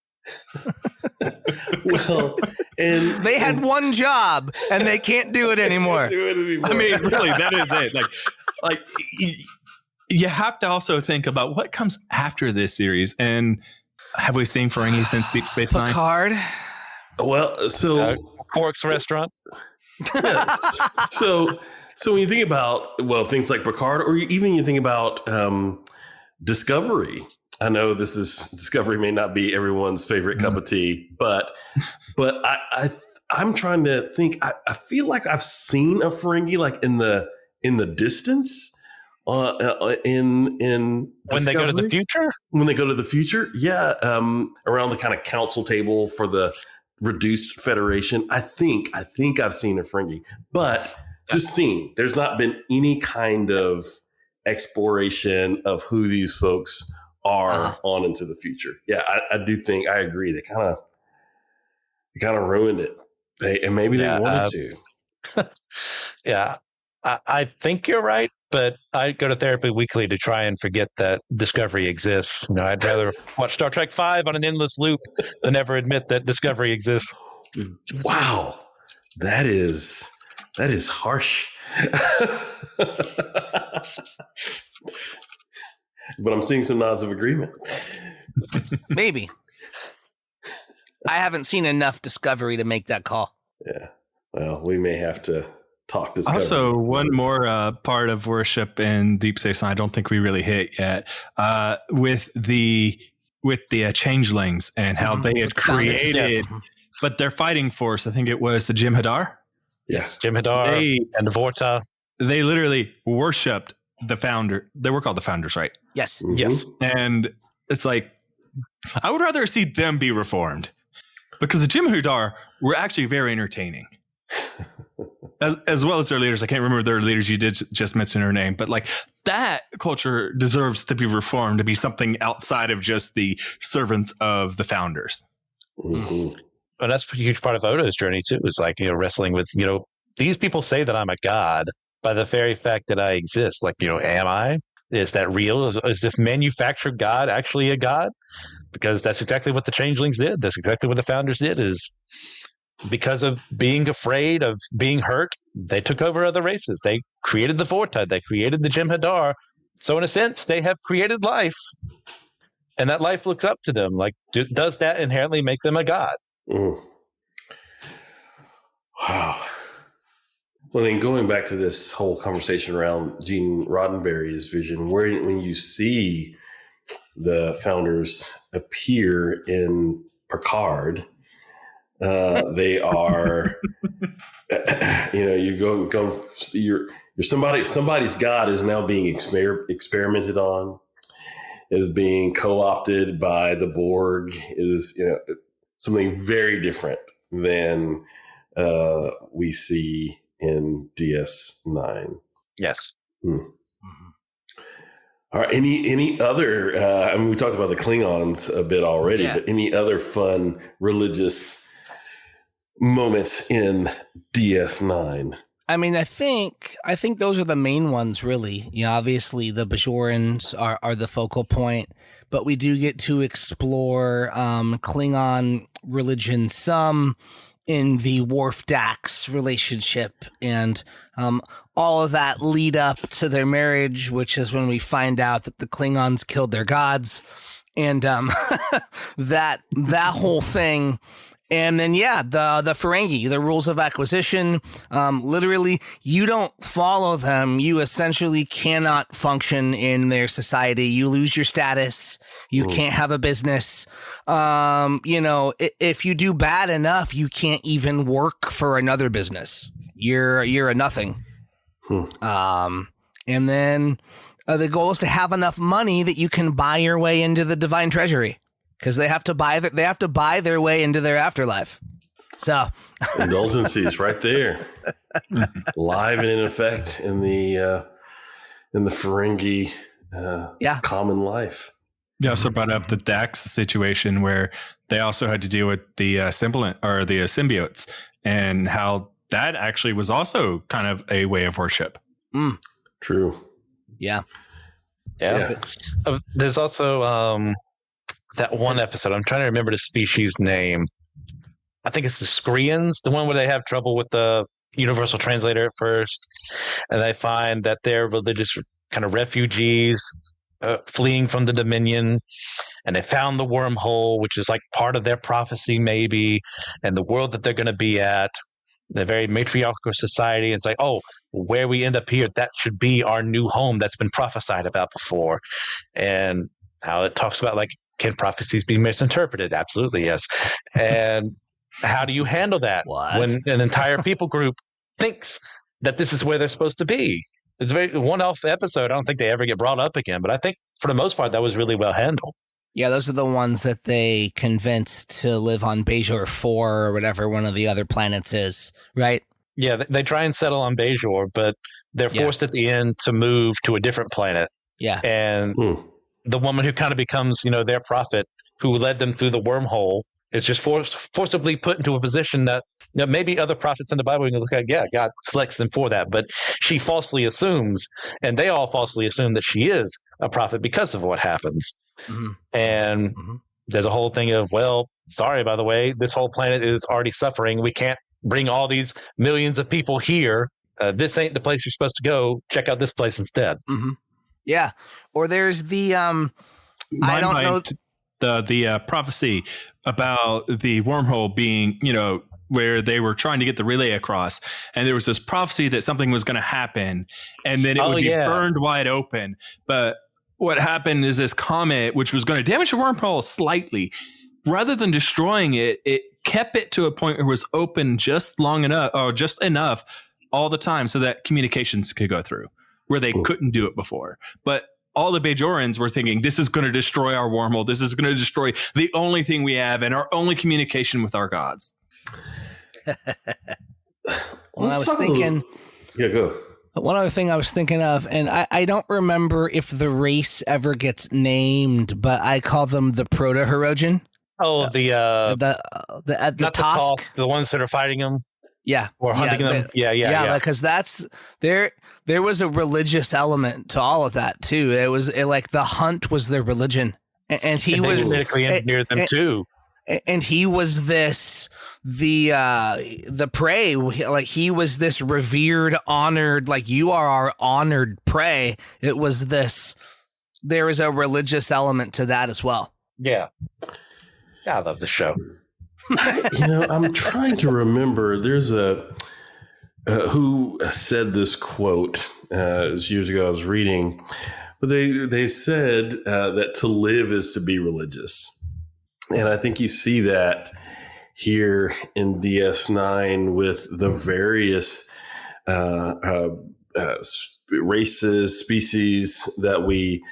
Well, and they had one job and they can't do it anymore. I mean, really, that is it. Like you have to also think about what comes after this series. And have we seen Ferengi since Deep Space Nine? Picard. Well, so Quark's restaurant. Yes. So when you think about things like Picard, or even you think about Discovery. I know Discovery may not be everyone's favorite cup of tea, but I'm trying to think. I feel like I've seen a Ferengi like in the distance. In when Discovery. They go to the future? When they go to the future, yeah, around the kind of council table for the reduced Federation. I think I've seen a Ferengi, but just seeing. There's not been any kind of exploration of who these folks are on into the future. Yeah, I do think I agree. They kind of ruined it. They wanted to. Yeah, I think you're right, but I go to therapy weekly to try and forget that Discovery exists. I'd rather watch Star Trek V on an endless loop than ever admit that Discovery exists. Wow, that is harsh. But I'm seeing some nods of agreement. Maybe. I haven't seen enough Discovery to make that call. Yeah. Well, we may have to talk Discovery. Also, one more part of worship in Deep Space Nine I don't think we really hit yet, with the changelings and how they had created, but their fighting force, I think it was the Jem'Hadar. Yes, Jem'Hadar and the Vorta. They literally worshipped the founder. They were called the founders, right? Yes. Mm-hmm. Yes. And it's like, I would rather see them be reformed, because the Jem'Hadar were actually very entertaining. as well as their leaders. I can't remember their leaders. You did just mention her name, but like that culture deserves to be reformed to be something outside of just the servants of the founders. Mm-hmm. And that's a huge part of Odo's journey too. Is like, wrestling with, these people say that I'm a god by the very fact that I exist. Like, am I? Is that real? Is if manufactured God actually a god? Because that's exactly what the changelings did. That's exactly what the founders did. Is because of being afraid of being hurt, they took over other races. They created the Vortide. They created the Jem'Hadar. So in a sense, they have created life, and that life looks up to them. Like, does that inherently make them a god? Mm. Wow. Well, then going back to this whole conversation around Gene Roddenberry's vision, when you see the founders appear in Picard, they are, you're somebody's God is now being experimented on, is being co-opted by the Borg, is something very different than we see in DS9. Yes. All right. Any other? We talked about the Klingons a bit already, but any other fun religious moments in DS9? I mean, I think those are the main ones, really. Obviously the Bajorans are the focal point, but we do get to explore Klingon religion some in the Worf Dax relationship, and all of that lead up to their marriage, which is when we find out that the Klingons killed their gods, and that whole thing. And then, the Ferengi, the rules of acquisition, literally, you don't follow them. You essentially cannot function in their society. You lose your status. You can't have a business. If you do bad enough, you can't even work for another business. You're a nothing. And then the goal is to have enough money that you can buy your way into the divine treasury. Because they have to buy their way into their afterlife. So indulgences right there, live and in effect in the Ferengi common life. You also brought up the Dax situation where they also had to deal with the symbiote or the symbiotes, and how that actually was also kind of a way of worship. True. Yeah. There's also that one episode, I'm trying to remember the species name. I think it's the Skreans, the one where they have trouble with the universal translator at first, and they find that they're religious kind of refugees fleeing from the Dominion, and they found the wormhole, which is like part of their prophecy maybe, and the world that they're going to be at, the very matriarchal society. It's like, oh, where we end up here, that should be our new home that's been prophesied about before. And how it talks about, like, can prophecies be misinterpreted? Absolutely, yes. And how do you handle that when an entire people group thinks that this is where they're supposed to be? It's a very one-off episode. I don't think they ever get brought up again, but I think for the most part, that was really well handled. Yeah, those are the ones that they convinced to live on Bajor 4 or whatever one of the other planets is, right? Yeah, they try and settle on Bajor, but they're forced at the end to move to a different planet. Yeah. And the woman who kind of becomes, their prophet, who led them through the wormhole, is just forcibly put into a position that maybe other prophets in the Bible, you can look at, God selects them for that, but she falsely assumes, and they all falsely assume that she is a prophet because of what happens. And there's a whole thing of, well, sorry, by the way, this whole planet is already suffering. We can't bring all these millions of people here. This ain't the place you're supposed to go. Check out this place instead. Yeah. Or there's the I don't know the prophecy about the wormhole being, where they were trying to get the relay across, and there was this prophecy that something was going to happen, and then it would be burned wide open. But what happened is this comet, which was going to damage the wormhole slightly, rather than destroying it, it kept it to a point where it was open just long enough, or just enough all the time, so that communications could go through, where they couldn't do it before. But all the Bajorans were thinking, this is going to destroy our wormhole. This is going to destroy the only thing we have and our only communication with our gods. When I was thinking, go. One other thing I was thinking of, and I don't remember if the race ever gets named, but I call them the Proto-Hirogen. Oh, the Tusk. The ones that are fighting them. Yeah. Or hunting them. Yeah. Because that's there was a religious element to all of that too. Like the hunt was their religion. And he was genetically engineered them too. And he was the prey. Like he was this revered, honored, like you are our honored prey. It was this, there is a religious element to that as well. Yeah. I love the show. I'm trying to remember. There's who said this quote it was years ago. I was reading, but they said that to live is to be religious, and I think you see that here in DS9 with the various races, species that we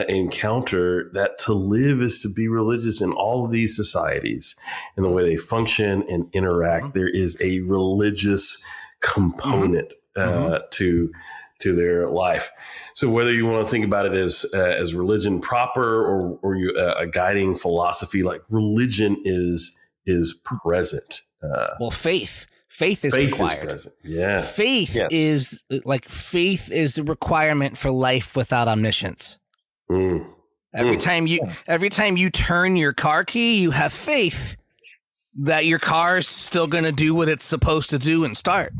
encounter, that to live is to be religious in all of these societies and the way they function and interact. There is a religious component to their life. So whether you want to think about it as religion proper or you, a guiding philosophy, like religion is present. Faith is required. Is present. Yeah. Faith is a requirement for life without omniscience. Every time you turn your car key, you have faith that your car is still going to do what it's supposed to do and start.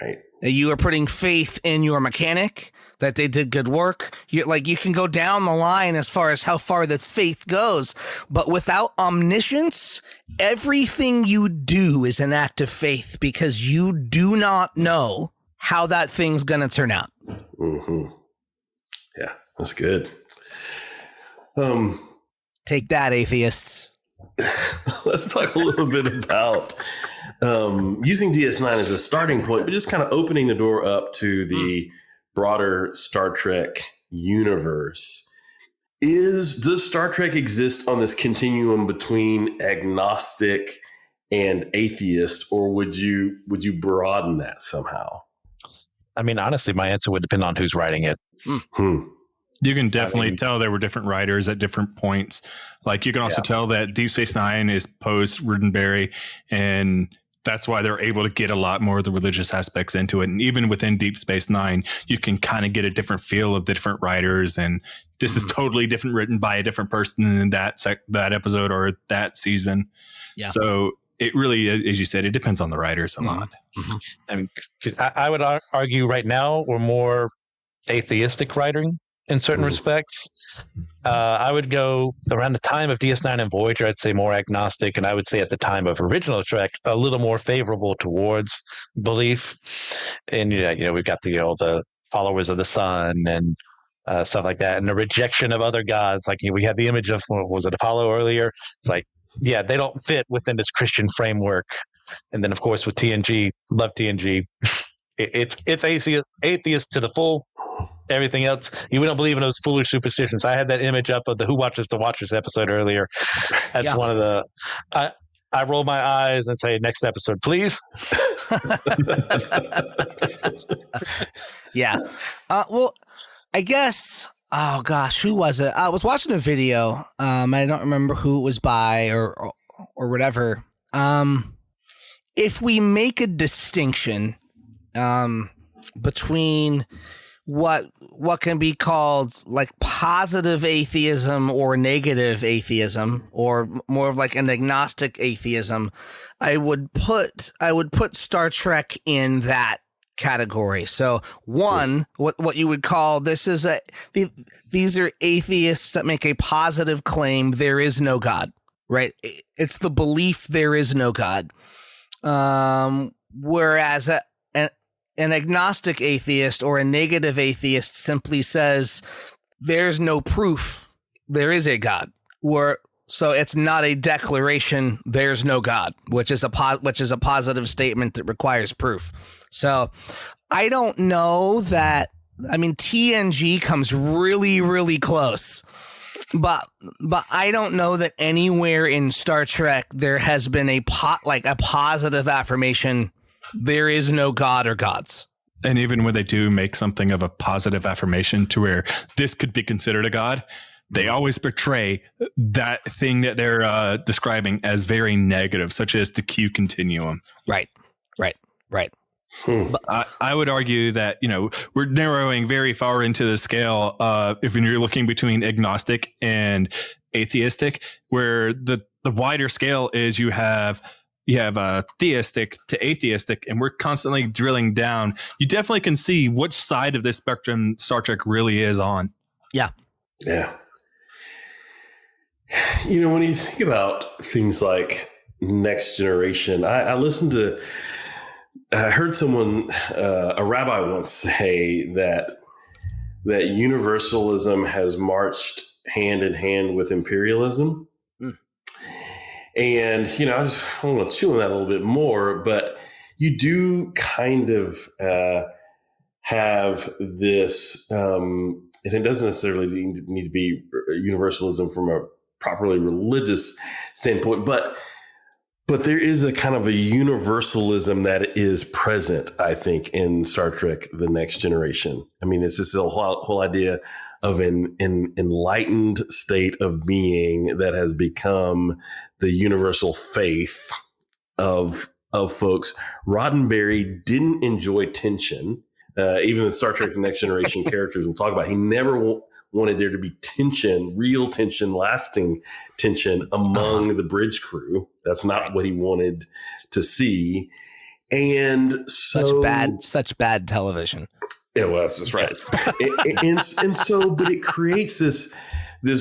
Right. You are putting faith in your mechanic that they did good work. You can go down the line as far as how far the faith goes, but without omniscience, everything you do is an act of faith because you do not know how that thing's going to turn out. Mm-hmm. Yeah, that's good. Take that, atheists. Let's talk a little bit about using DS9 as a starting point, but just kind of opening the door up to the broader Star Trek universe. Does Star Trek exist on this continuum between agnostic and atheist, or would you broaden that somehow? I mean, honestly, my answer would depend on who's writing it. You can definitely tell there were different writers at different points. Like you can also tell that Deep Space Nine is post Roddenberry, and that's why they're able to get a lot more of the religious aspects into it. And even within Deep Space Nine, you can kind of get a different feel of the different writers. And this is totally different, written by a different person in that episode or that season. Yeah. So it really, as you said, it depends on the writers a lot. I mean, I would argue right now we're more atheistic writing in certain respects. I would go around the time of DS9 and Voyager, I'd say more agnostic. And I would say at the time of original Trek, a little more favorable towards belief. And, we've got the followers of the sun and stuff like that. And the rejection of other gods. Like we had the image of, was it Apollo earlier? It's like, they don't fit within this Christian framework. And then, of course, with TNG, love TNG. It's atheist to the full. Everything else, we don't believe in those foolish superstitions. I had that image up of the Who Watches the Watchers episode earlier. That's one of the. I roll my eyes and say, "Next episode, please." Yeah. Well, I guess. Oh gosh, who was it? I was watching a video. I don't remember who it was by or whatever. If we make a distinction, between what can be called like positive atheism or negative atheism, or more of like an agnostic atheism, I would put Star Trek in that category. So one, what you would call these are atheists that make a positive claim there is no God, right? It's the belief there is no God. Whereas an agnostic atheist or a negative atheist simply says there's no proof there is a God. So it's not a declaration there's no God, which is a positive statement that requires proof. So I don't know that. I mean, TNG comes really, really close, but I don't know that anywhere in Star Trek there has been a positive affirmation There is no God or gods. And even when they do make something of a positive affirmation to where this could be considered a god, they always portray that thing that they're describing as very negative, such as the Q continuum. Right. I would argue that, we're narrowing very far into the scale if you're looking between agnostic and atheistic, where the wider scale is you have theistic to atheistic, and we're constantly drilling down. You definitely can see which side of this spectrum Star Trek really is on. Yeah. When you think about things like Next Generation, I heard someone, a rabbi once say that universalism has marched hand in hand with imperialism. And, I just want to chew on that a little bit more, but you do kind of have this, and it doesn't necessarily need to be universalism from a properly religious standpoint, but there is a kind of a universalism that is present, I think, in Star Trek: The Next Generation. I mean, it's this whole idea of an enlightened state of being that has become the universal faith of folks. Roddenberry didn't enjoy tension. Even the Star Trek: The Next Generation characters we'll talk about, he never wanted there to be tension, real tension, lasting tension among the bridge crew. That's not what he wanted to see. And so such bad television. Yeah, well, that's right. and so, but it creates this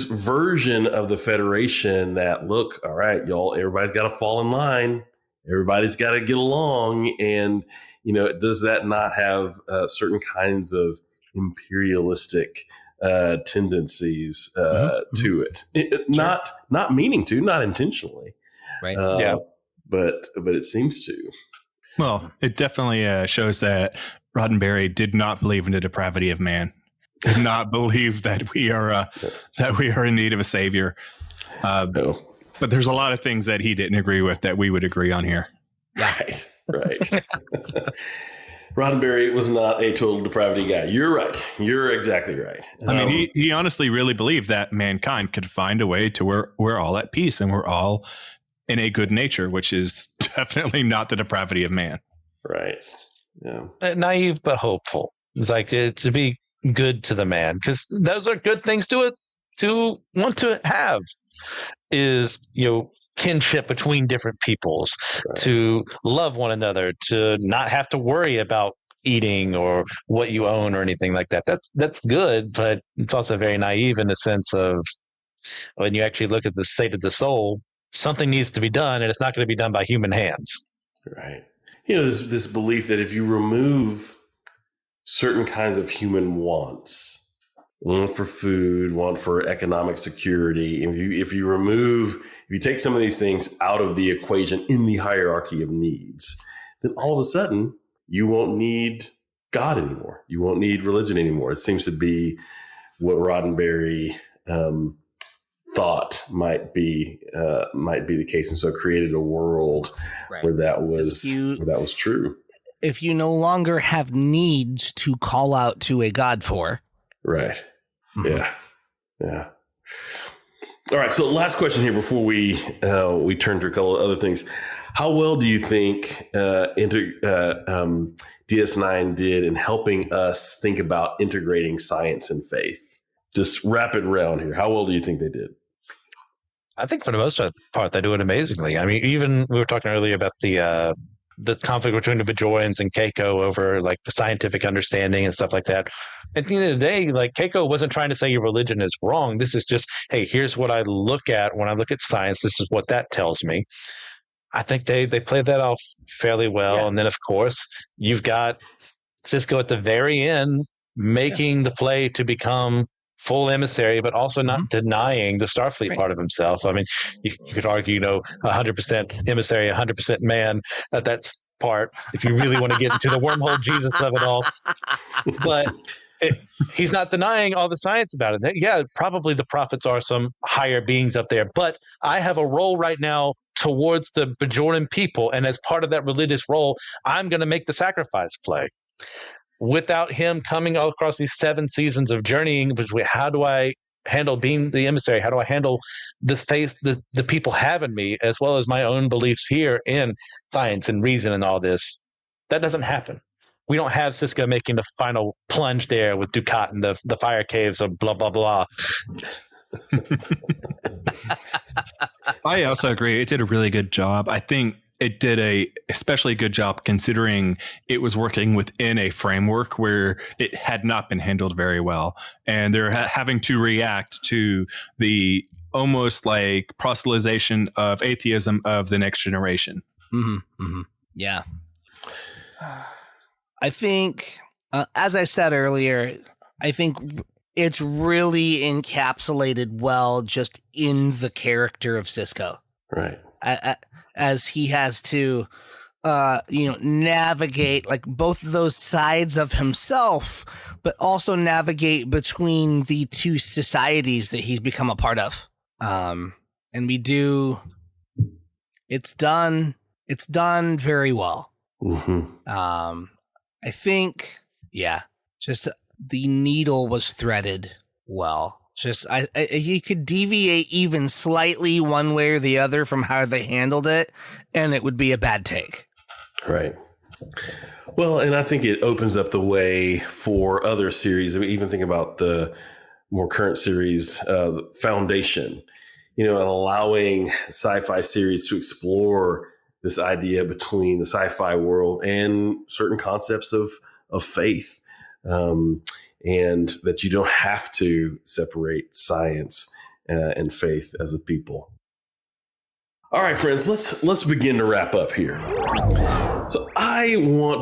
version of the Federation that, look, all right, y'all, everybody's got to fall in line. Everybody's got to get along. And, does that not have certain kinds of imperialistic tendencies to it? Not meaning to, not intentionally. Right. But it seems to. Well, it definitely shows that Roddenberry did not believe in the depravity of man. Did not believe that we are in need of a savior. No. But there's a lot of things that he didn't agree with that we would agree on here. Right. Roddenberry was not a total depravity guy. You're right. You're exactly right. I mean, he honestly really believed that mankind could find a way to where we're all at peace and we're all in a good nature, which is definitely not the depravity of man. Right. Yeah. Naive but hopeful. It's like to be good to the man, because those are good things to want to have. Is kinship between different peoples, right. To love one another, to not have to worry about eating or what you own or anything like that. That's good, but it's also very naive in the sense of when you actually look at the state of the soul, something needs to be done, and it's not going to be done by human hands. Right. There's this belief that if you remove certain kinds of human wants, want for food, want for economic security, if you take some of these things out of the equation in the hierarchy of needs, then all of a sudden you won't need God anymore. You won't need religion anymore. It seems to be what Roddenberry thought might be the case, and so created a world where that was true. If you no longer have needs to call out to a God for, right? Yeah. All right. So last question here before we turn to a couple of other things. How well do you think DS9 did in helping us think about integrating science and faith? Just rapid round here. How well do you think they did? I think for the most part, they do it amazingly. I mean, even we were talking earlier about the conflict between the Bajorans and Keiko over like the scientific understanding and stuff like that. At the end of the day, like Keiko wasn't trying to say your religion is wrong. This is just, hey, here's what I look at when I look at science. This is what that tells me. I think they played that off fairly well. Yeah. And then, of course, you've got Sisko at the very end making the play to become full emissary, but also not denying the Starfleet part of himself. I mean, you could argue, 100% emissary, 100% man. That's part, if you really want to get into the wormhole Jesus of it all. But He's not denying all the science about it. Yeah, probably the prophets are some higher beings up there, but I have a role right now towards the Bajoran people, and as part of that religious role, I'm going to make the sacrifice play. Without him coming all across these 7 seasons of journeying, how do I handle being the emissary? How do I handle this faith the people have in me, as well as my own beliefs here in science and reason and all this? That doesn't happen. We don't have Sisko making the final plunge there with Dukat and the fire caves of blah, blah, blah. I also agree. It did a really good job. I think it did a especially good job considering it was working within a framework where it had not been handled very well. And they're having to react to the almost like proselytization of atheism of the next generation. Mm-hmm. Mm-hmm. Yeah. I think, as I said earlier, I think it's really encapsulated well just in the character of Sisko. Right. As he has to, navigate like both of those sides of himself, but also navigate between the 2 societies that he's become a part of. And it's done very well. Mm-hmm. I think, just the needle was threaded well. Just you could deviate even slightly one way or the other from how they handled it, and it would be a bad take. Right. Well, and I think it opens up the way for other series. I mean, even think about the more current series, Foundation, and allowing sci-fi series to explore this idea between the sci-fi world and certain concepts of faith, and that you don't have to separate science and faith as a people. All right, friends, let's begin to wrap up here. So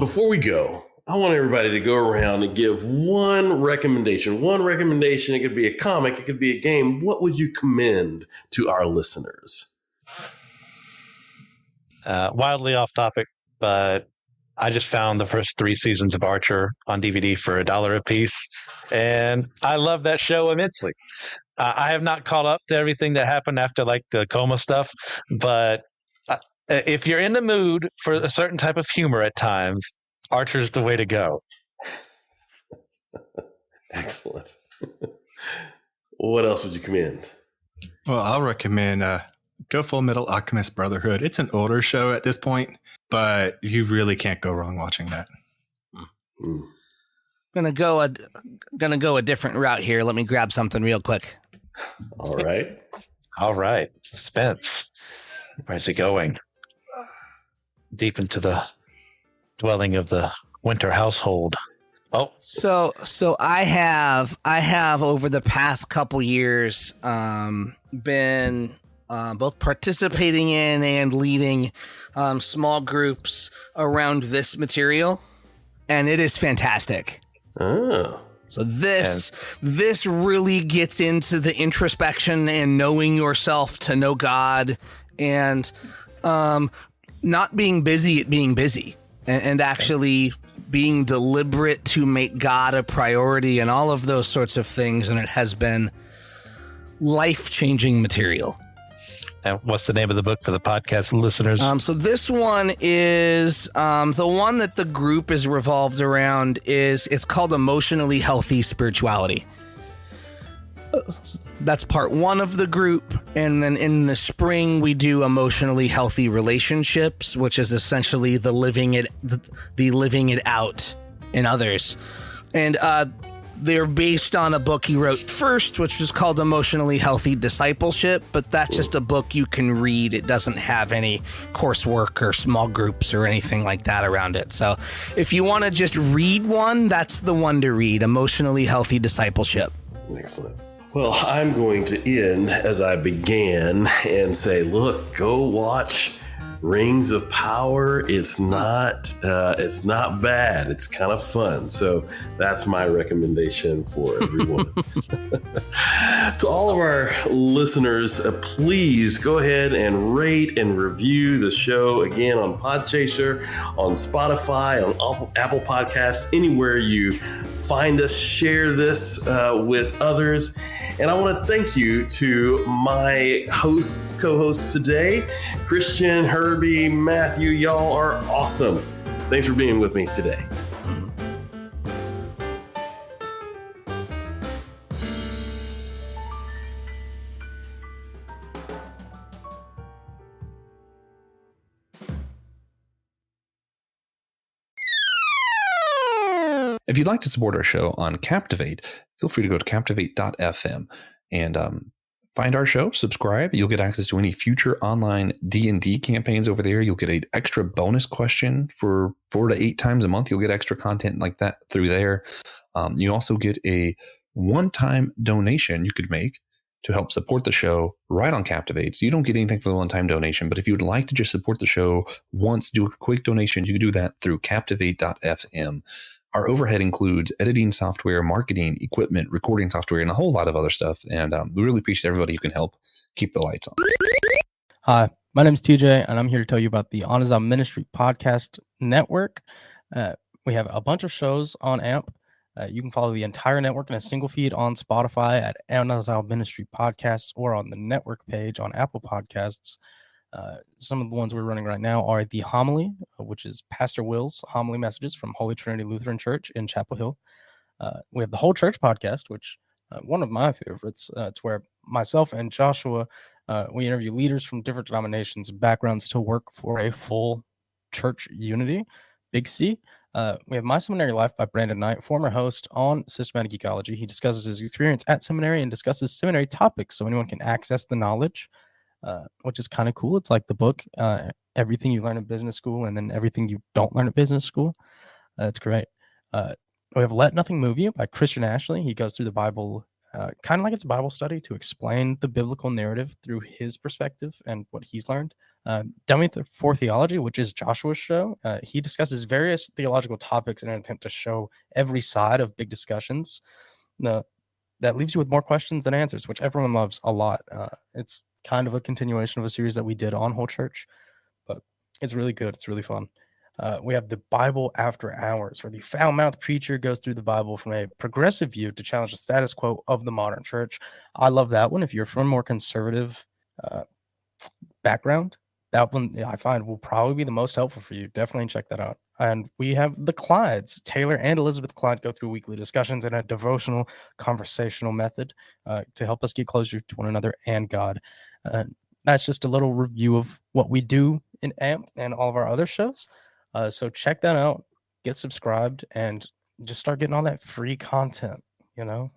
before we go, I want everybody to go around and give one recommendation. It could be a comic, it could be a game. What would you commend to our listeners? Wildly off topic, but I just found the first 3 seasons of Archer on DVD for $1 a piece, and I love that show immensely. I have not caught up to everything that happened after like the coma stuff, but if you're in the mood for a certain type of humor at times, Archer's the way to go. Excellent. What else would you commend? Well, I'll recommend go Full Metal Alchemist Brotherhood. It's an older show at this point, but you really can't go wrong watching that. Gonna go a different route here. Let me grab something real quick. All right. Suspense. Where's it going? Deep into the dwelling of the Winter household. Oh, so I have over the past couple years been both participating in and leading small groups around this material, and it is fantastic. Oh. So this really gets into the introspection and knowing yourself to know God, and not being busy at being busy, and actually being deliberate to make God a priority and all of those sorts of things. And it has been life-changing material. And what's the name of the book for the podcast listeners? So this one is the one that the group is revolved around. It's called Emotionally Healthy Spirituality. That's part 1 of the group. And then in the spring, we do Emotionally Healthy Relationships, which is essentially the living it out in others. And they're based on a book he wrote first, which was called Emotionally Healthy Discipleship, but that's just a book you can read. It doesn't have any coursework or small groups or anything like that around it. So if you want to just read one, that's the one to read, Emotionally Healthy Discipleship. Excellent. Well, I'm going to end as I began and say, look, go watch Rings of Power. It's not bad. It's kind of fun. So that's my recommendation for everyone. To all of our listeners, please go ahead and rate and review the show again on Podchaser, on Spotify, on Apple Podcasts, anywhere you find us, share this with others. And I want to thank you to my co-hosts today, Christian, Herbie, Matthew. Y'all are awesome. Thanks for being with me today. If you'd like to support our show on Captivate, feel free to go to captivate.fm and find our show, subscribe. You'll get access to any future online D&D campaigns over there. You'll get an extra bonus question for 4 to 8 times a month. You'll get extra content like that through there. You also get a one-time donation you could make to help support the show right on Captivate. So you don't get anything for the one-time donation, but if you would like to just support the show once, do a quick donation, you can do that through captivate.fm. Our overhead includes editing software, marketing, equipment, recording software, and a whole lot of other stuff. And we really appreciate everybody who can help keep the lights on. Hi, my name is TJ, and I'm here to tell you about the Anazal Ministry Podcast Network. We have a bunch of shows on AMP. You can follow the entire network in a single feed on Spotify at Anazal Ministry Podcasts or on the network page on Apple Podcasts. Some of the ones we're running right now are the Homily, which is Pastor Will's homily messages from Holy Trinity Lutheran Church in Chapel Hill. We have the Whole Church podcast, which one of my favorites. It's where myself and Joshua, we interview leaders from different denominations and backgrounds to work for a full church unity, Big C. We have My Seminary Life by Brandon Knight, former host on Systematic Ecology. He discusses his experience at seminary and discusses seminary topics so anyone can access the knowledge. Which is kind of cool. It's like the book, everything you learn in business school and then everything you don't learn at business school. It's great. We have Let Nothing Move You by Christian Ashley. He goes through the Bible kind of like it's a Bible study to explain the biblical narrative through his perspective and what he's learned. Dummy for Theology, which is Joshua's show. He discusses various theological topics in an attempt to show every side of big discussions. That leaves you with more questions than answers, which everyone loves a lot. It's kind of a continuation of a series that we did on Whole Church, but it's really good. It's really fun. We have the Bible After Hours, where the foul-mouthed preacher goes through the Bible from a progressive view to challenge the status quo of the modern church. I love that one. If you're from a more conservative background, that one I find will probably be the most helpful for you. Definitely check that out. And we have the Clydes. Taylor and Elizabeth Clyde go through weekly discussions in a devotional, conversational method to help us get closer to one another and God. That's just a little review of what we do in AMP and all of our other shows. So check that out, get subscribed, and just start getting all that free content, you know?